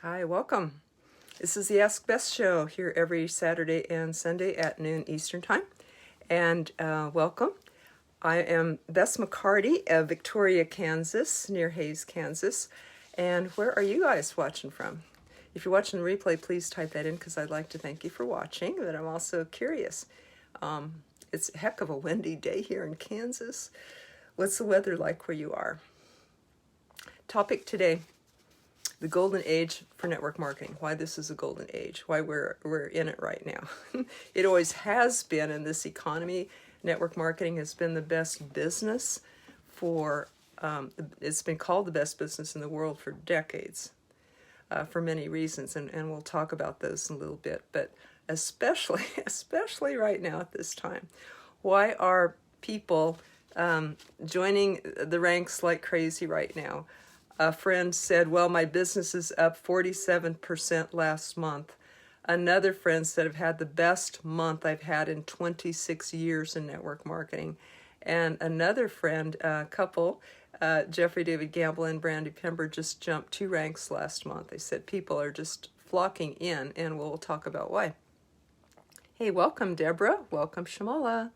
Hi, welcome. This is the Ask Bess show here every Saturday and Sunday at noon Eastern Time. And welcome. I am Bess McCarty of Victoria, Kansas, near Hays, Kansas. And where are you guys watching from? If you're watching the replay, please type that in because I'd like to thank you for watching, but I'm also curious. It's a heck of a windy day here in Kansas. What's the weather like where you are? Topic today: the golden age for network marketing. Why this is a golden age. Why we're in it right now. It always has been in this economy. Network marketing has been the best business for. It's been called the best business in the world for decades, for many reasons, and we'll talk about those in a little bit. But especially right now at this time, why are people joining the ranks like crazy right now? A friend said, well, my business is up 47% last month. Another friend said, I've had the best month I've had in 26 years in network marketing. And another friend, couple, Jeffrey David Gamble and Brandy Pember, just jumped 2 ranks last month. They said people are just flocking in, and we'll talk about why. Hey, welcome, Deborah. Welcome, Shamala.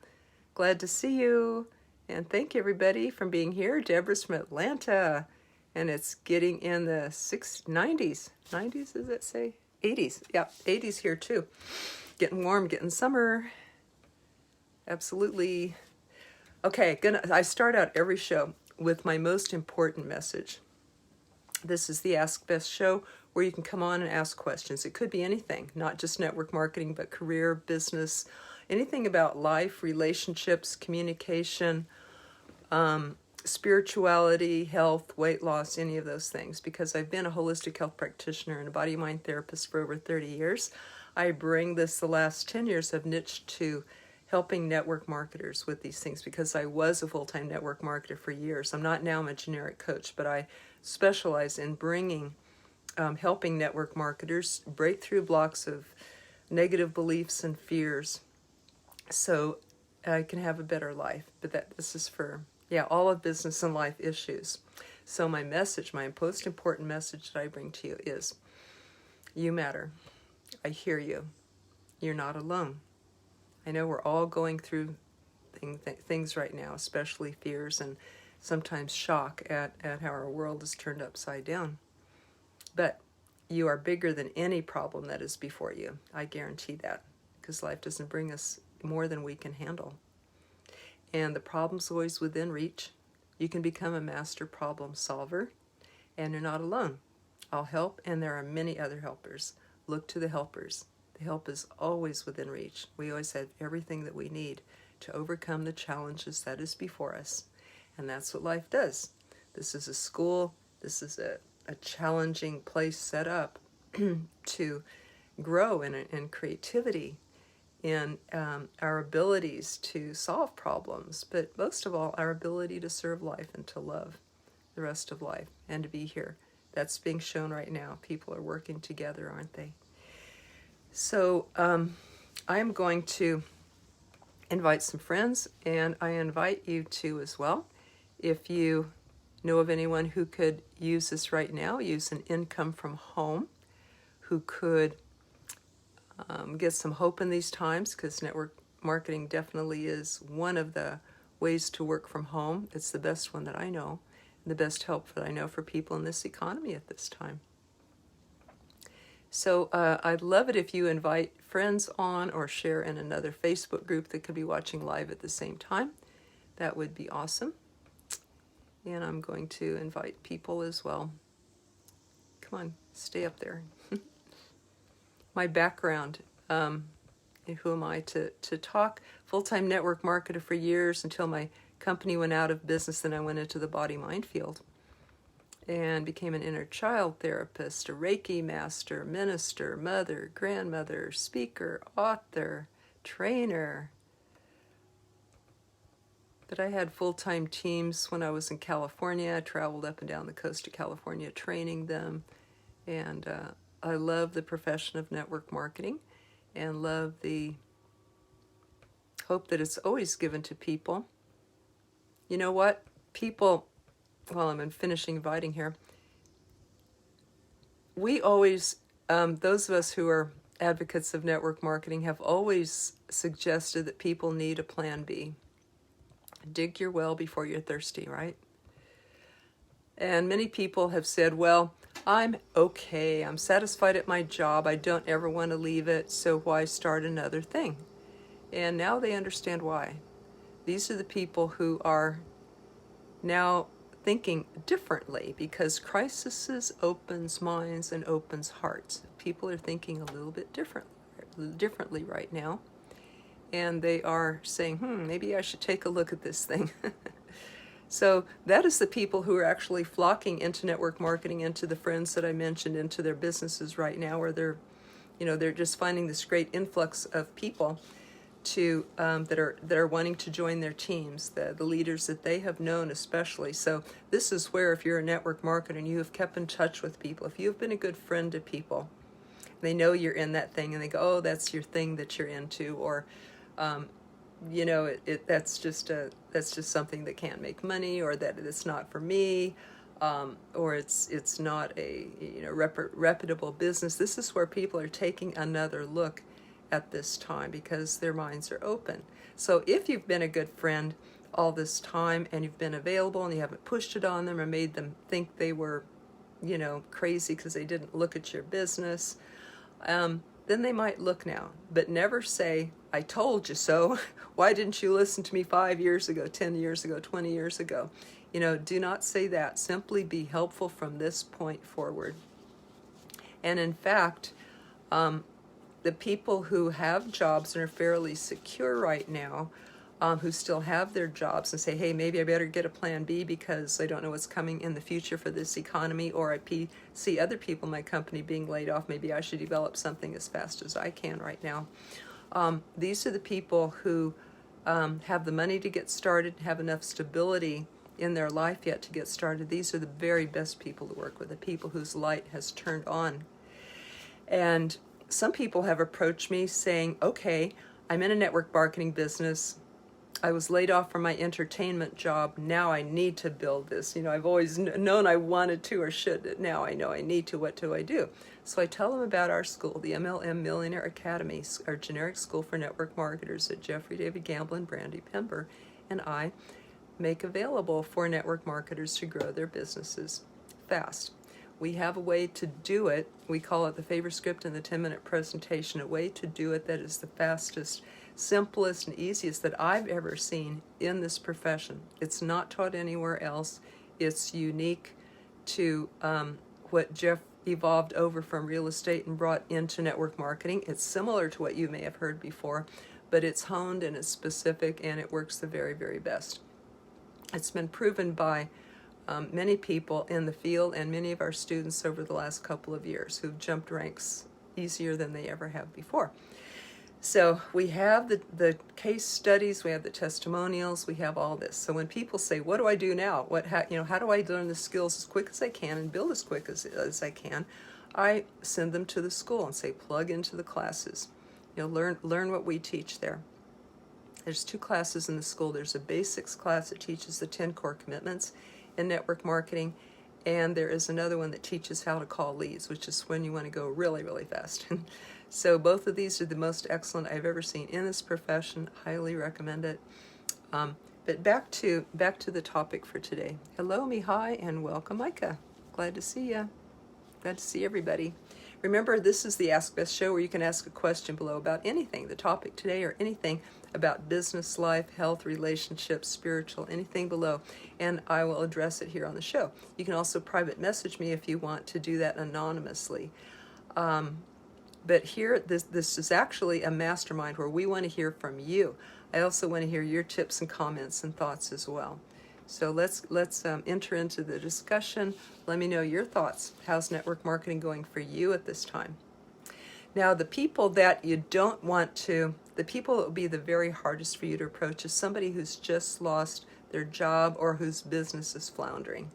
Glad to see you. And thank you, everybody, for being here. Deborah's from Atlanta. And it's getting in the 90s. 90s, does it say? 80s. Yeah, 80s here too. Getting warm, getting summer. Absolutely. Okay, I start out every show with my most important message. This is the Ask Bess show where you can come on and ask questions. It could be anything, not just network marketing, but career, business, anything about life, relationships, communication, spirituality, health, weight loss, any of those things. Because I've been a holistic health practitioner and a body-mind therapist for over 30 years, I bring this, the last 10 years have niched to helping network marketers with these things because I was a full-time network marketer for years. I'm not now, I'm a generic coach, but I specialize in bringing, helping network marketers break through blocks of negative beliefs and fears so I can have a better life. But this is for all of business and life issues. So my message, my most important message that I bring to you is, you matter. I hear you. You're not alone. I know we're all going through things right now, especially fears and sometimes shock at how our world is turned upside down. But you are bigger than any problem that is before you. I guarantee that, because life doesn't bring us more than we can handle. And the problem's always within reach. You can become a master problem solver, and you're not alone. I'll help, and there are many other helpers. Look to the helpers. The help is always within reach. We always have everything that we need to overcome the challenges that is before us. And that's what life does. This is a school. This is a challenging place set up to grow in creativity, in our abilities to solve problems, but most of all, our ability to serve life and to love the rest of life and to be here. That's being shown right now. People are working together, aren't they? So I'm going to invite some friends, and I invite you to as well. If you know of anyone who could use this right now, use an income from home, who could get some hope in these times, because network marketing definitely is one of the ways to work from home. It's the best one that I know, and the best help that I know for people in this economy at this time. So I'd love it if you invite friends on or share in another Facebook group that could be watching live at the same time. That would be awesome. And I'm going to invite people as well. Come on, stay up there. My background, who am I to talk? Full-time network marketer for years until my company went out of business. Then I went into the body-mind field and became an inner child therapist, a Reiki master, minister, mother, grandmother, speaker, author, trainer. But I had full-time teams when I was in California. I traveled up and down the coast of California training them. And I love the profession of network marketing and love the hope that it's always given to people. You know what? People, while I'm finishing inviting here, we always, those of us who are advocates of network marketing have always suggested that people need a plan B. Dig your well before you're thirsty, right? And many people have said, well, I'm okay. I'm satisfied at my job. I don't ever want to leave it. So why start another thing? And now they understand why. These are the people who are now thinking differently, because crises opens minds and opens hearts. People are thinking a little bit differently right now. And they are saying, maybe I should take a look at this thing. So that is the people who are actually flocking into network marketing, into the friends that I mentioned, into their businesses right now, where they're just finding this great influx of people to that are wanting to join their teams, the leaders that they have known especially. So this is where, if you're a network marketer and you have kept in touch with people, if you've been a good friend to people, they know you're in that thing and they go, oh, that's your thing that you're into, or that's just something that can't make money, or that it's not for me, or it's not a reputable business. This is where people are taking another look at this time, because their minds are open. So if you've been a good friend all this time and you've been available and you haven't pushed it on them or made them think they were crazy because they didn't look at your business, then they might look now. But never say, I told you so. Why didn't you listen to me 5 years ago, 10 years ago, 20 years ago? Do not say that. Simply be helpful from this point forward. And in fact, the people who have jobs and are fairly secure right now, who still have their jobs and say, hey, maybe I better get a plan B because I don't know what's coming in the future for this economy, or I see other people in my company being laid off, maybe I should develop something as fast as I can right now. These are the people who have the money to get started, have enough stability in their life yet to get started. These are the very best people to work with, the people whose light has turned on. And some people have approached me saying, okay, I'm in a network marketing business. I was laid off from my entertainment job. Now I need to build this. I've always known I wanted to or should. Now I know I need to. What do I do? So I tell them about our school, the MLM Millionaire Academy, our generic school for network marketers that Jeffrey David Gamble and Brandy Pember and I make available for network marketers to grow their businesses fast. We have a way to do it. We call it the favor script and the 10-minute presentation, a way to do it that is the fastest, simplest, and easiest that I've ever seen in this profession. It's not taught anywhere else. It's unique to what Jeff evolved over from real estate and brought into network marketing. It's similar to what you may have heard before, but it's honed and it's specific, and it works the very, very best. It's been proven by many people in the field and many of our students over the last couple of years who've jumped ranks easier than they ever have before. So we have the case studies, we have the testimonials, we have all this. So when people say, what do I do now? How do I learn the skills as quick as I can and build as quick as I can? I send them to the school and say, plug into the classes. Learn what we teach there. There's 2 classes in the school. There's a basics class that teaches the 10 core commitments in network marketing, and there is another one that teaches how to call leads, which is when you want to go really, really fast. So both of these are the most excellent I've ever seen in this profession. Highly recommend it. But back to the topic for today. Hello, Mihai, and welcome, Micah. Glad to see you. Glad to see everybody. Remember, this is the Ask Bess show where you can ask a question below about anything, the topic today, or anything about business, life, health, relationships, spiritual, anything below, and I will address it here on the show. You can also private message me if you want to do that anonymously. But here, this is actually a mastermind where we want to hear from you. I also want to hear your tips and comments and thoughts as well. So let's enter into the discussion. Let me know your thoughts. How's network marketing going for you at this time? Now, the people that you don't want to, the people that will be the very hardest for you to approach is somebody who's just lost their job or whose business is floundering,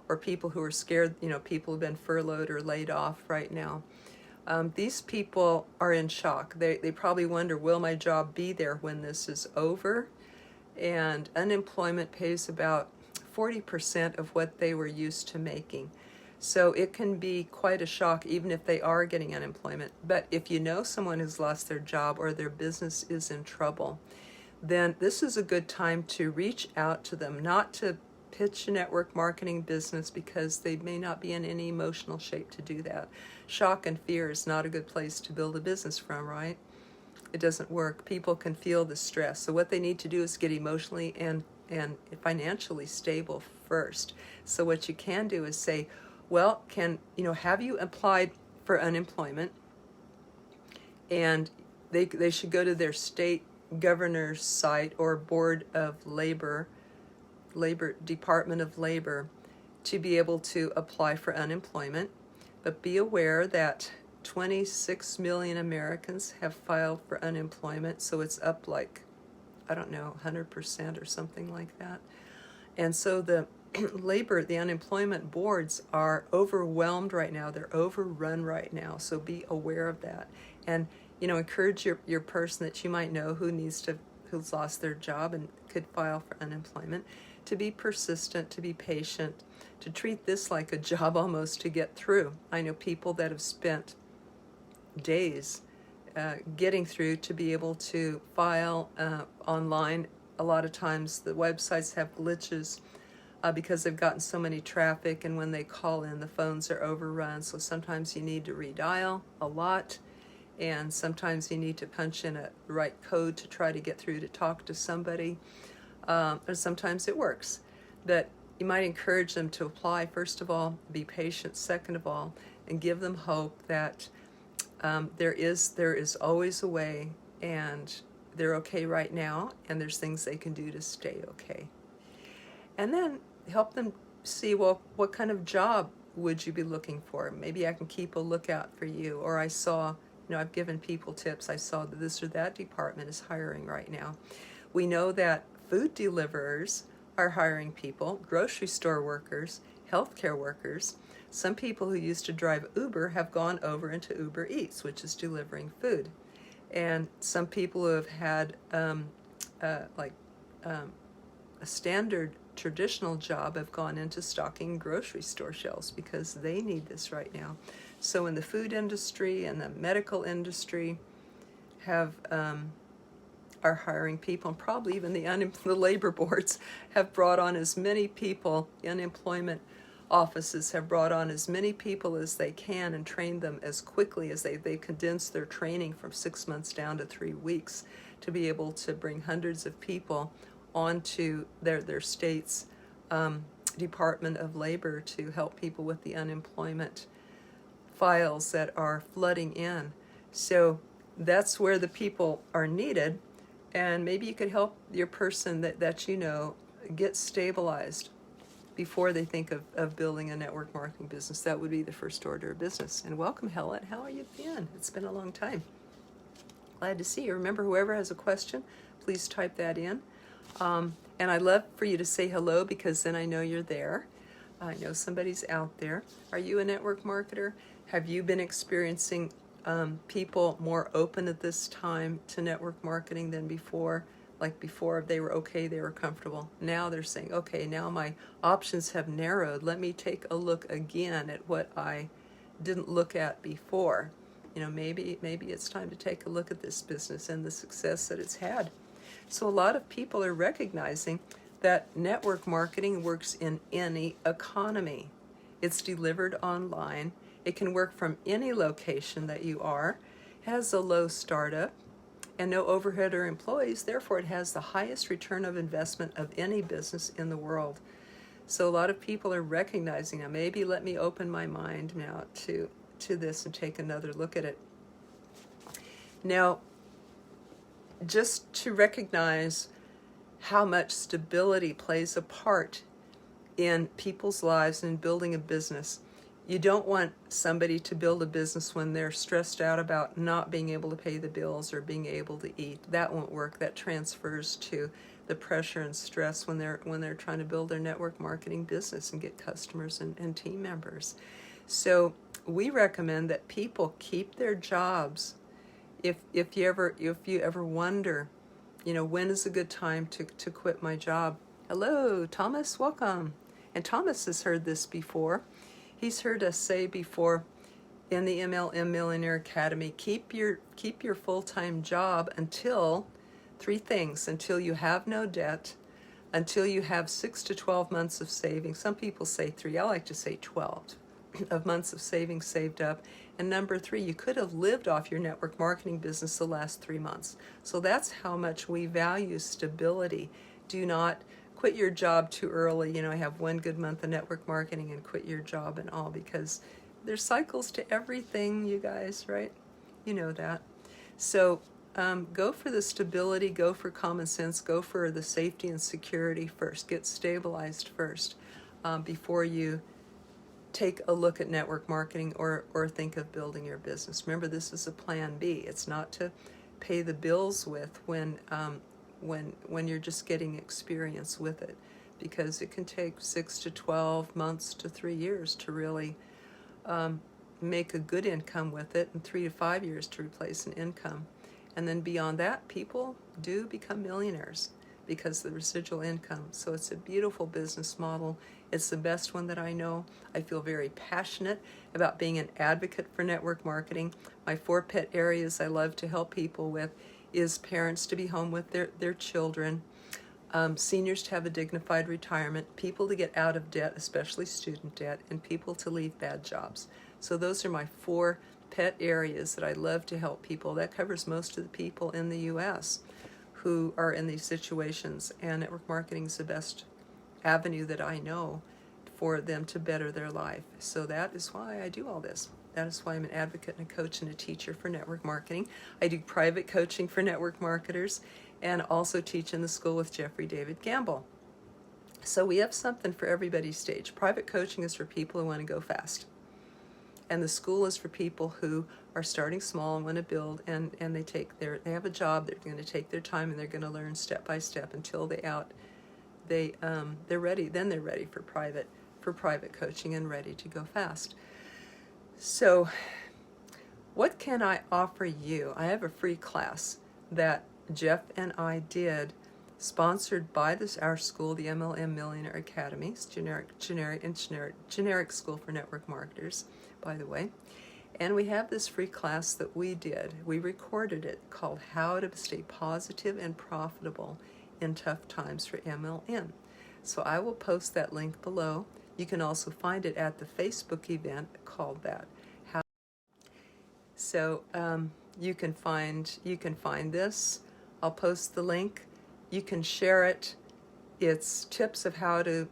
or people who are scared, people who've been furloughed or laid off right now. These people are in shock. They probably wonder, will my job be there when this is over? And unemployment pays about 40% of what they were used to making. So it can be quite a shock even if they are getting unemployment. But if you know someone who's lost their job or their business is in trouble, then this is a good time to reach out to them, not to pitch a network marketing business because they may not be in any emotional shape to do that. Shock and fear is not a good place to build a business from, right? It doesn't work. People can feel the stress. So what they need to do is get emotionally and financially stable first. So what you can do is say, well, have you applied for unemployment? And they should go to their state governor's site or board of labor Department of Labor to be able to apply for unemployment. But be aware that 26 million Americans have filed for unemployment, so it's up like, I don't know, 100% or something like that. And so the the unemployment boards are overwhelmed right now. They're overrun right now, so be aware of that. And, encourage your person that you might know who's lost their job and could file for unemployment to be persistent, to be patient, to treat this like a job almost to get through. I know people that have spent days getting through to be able to file online. A lot of times the websites have glitches because they've gotten so many traffic, and when they call in, the phones are overrun. So sometimes you need to redial a lot, and sometimes you need to punch in a right code to try to get through to talk to somebody. And sometimes it works. But you might encourage them to apply, first of all, be patient, second of all, and give them hope that there is always a way, and they're okay right now, and there's things they can do to stay okay. And then help them see, well, what kind of job would you be looking for? Maybe I can keep a lookout for you. Or I saw, I've given people tips. I saw that this or that department is hiring right now. We know that food deliverers are hiring people, grocery store workers, healthcare workers. Some people who used to drive Uber have gone over into Uber Eats, which is delivering food. And some people who have had a standard traditional job have gone into stocking grocery store shelves because they need this right now. So in the food industry and the medical industry are hiring people, and probably even the labor boards have brought on as many people, the unemployment offices have brought on as many people as they can and trained them as quickly as they condensed their training from 6 months down to 3 weeks to be able to bring hundreds of people onto their state's Department of Labor to help people with the unemployment files that are flooding in. So that's where the people are needed, and maybe you could help your person that get stabilized before they think of building a network marketing business. That would be the first order of business. And welcome, Helen. How are you been? It's been a long time. Glad to see you. Remember, whoever has a question, please type that in. And I'd love for you to say hello, because then I know you're there. I know somebody's out there. Are you a network marketer? Have you been experiencing people more open at this time to network marketing than before? Like before, they were okay, they were comfortable. Now they're saying, okay, now my options have narrowed. Let me take a look again at what I didn't look at before. Maybe it's time to take a look at this business and the success that it's had. So a lot of people are recognizing that network marketing works in any economy. It's delivered online. It can work from any location that you are, has a low startup, and no overhead or employees. Therefore, it has the highest return of investment of any business in the world. So a lot of people are recognizing, now maybe let me open my mind now to this and take another look at it. Now, just to recognize how much stability plays a part in people's lives and building a business. You don't want somebody to build a business when they're stressed out about not being able to pay the bills or being able to eat. That won't work. That transfers to the pressure and stress when they're trying to build their network marketing business and get customers and team members. So we recommend that people keep their jobs. If you ever wonder, when is a good time to quit my job? Hello, Thomas, welcome. And Thomas has heard this before. He's heard us say before in the MLM Millionaire Academy, keep your full-time job until three things: until you have no debt, until you have 6 to 12 months of savings. Some people say 3, I like to say 12 of months of savings saved up. And number 3, you could have lived off your network marketing business the last 3 months. So that's how much we value stability. Do not quit your job too early, have one good month of network marketing and quit your job and all, because there's cycles to everything, you guys, right? You know that. So go for the stability, go for common sense, go for the safety and security first. Get stabilized first before you take a look at network marketing or think of building your business. Remember, this is a plan B. It's not to pay the bills with when you're just getting experience with it, because it can take 6 to 12 months to 3 years to really make a good income with it, and 3 to 5 years to replace an income. And then beyond that, people do become millionaires because of the residual income. So it's a beautiful business model. It's the best one that I know. I feel very passionate about being an advocate for network marketing. My 4 pet areas I love to help people with is parents to be home with their children, seniors to have a dignified retirement, people to get out of debt, especially student debt, and people to leave bad jobs. So those are my 4 pet areas that I love to help people. That covers most of the people in the U.S. who are in these situations, and network marketing is the best avenue that I know for them to better their life. So that is why I do all this. That is why I'm an advocate and a coach and a teacher for network marketing. I do private coaching for network marketers and also teach in the school with Jeffrey David Gamble. So we have something for everybody's stage. Private coaching is for people who want to go fast. And the school is for people who are starting small and want to build, and they have a job, they're going to take their time, and they're going to learn step by step until they're ready. Then they're ready for private coaching and ready to go fast. So what can I offer you? I have a free class that Jeff and I did, sponsored by our school, the MLM Millionaire Academy. It's generic school for network marketers, by the way. And we have this free class that we did. We recorded it, called How to Stay Positive and Profitable in Tough Times for MLM. So I will post that link below. You can also find it at the Facebook event called that. So you can find this. I'll post the link. You can share it. It's tips of how to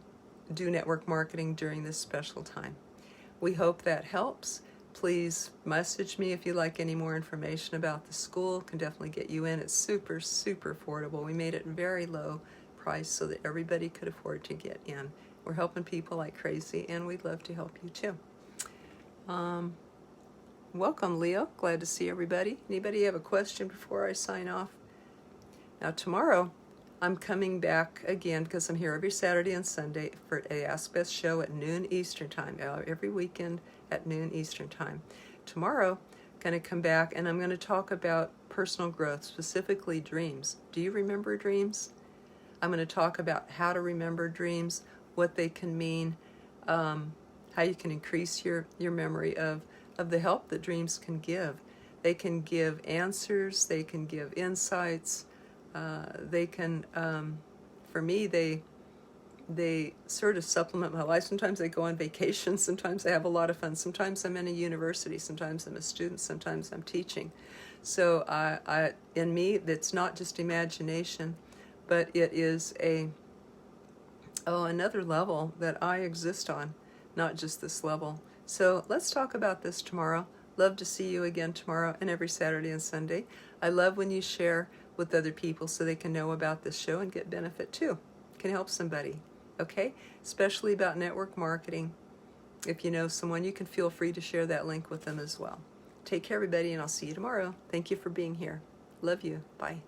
do network marketing during this special time. We hope that helps. Please message me if you like any more information about the school. Can definitely get you in. It's super, super affordable. We made it very low price so that everybody could afford to get in. We're helping people like crazy, and we'd love to help you too. Welcome, Leo. Glad to see everybody. Anybody have a question before I sign off? Now tomorrow, I'm coming back again because I'm here every Saturday and Sunday for a Ask Bess show at noon Eastern Time, every weekend at noon Eastern Time. Tomorrow, I'm going to come back and I'm going to talk about personal growth, specifically dreams. Do you remember dreams? I'm going to talk about how to remember dreams, what they can mean, how you can increase your memory of the help that dreams can give. They can give answers, they can give insights, they can, for me, they sort of supplement my life. Sometimes I go on vacation, sometimes I have a lot of fun, sometimes I'm in a university, sometimes I'm a student, sometimes I'm teaching. So in me, it's not just imagination, but it is another level that I exist on, not just this level. So let's talk about this tomorrow. Love to see you again tomorrow and every Saturday and Sunday. I love when you share with other people so they can know about this show and get benefit too. Can help somebody, okay? Especially about network marketing. If you know someone, you can feel free to share that link with them as well. Take care, everybody, and I'll see you tomorrow. Thank you for being here. Love you. Bye.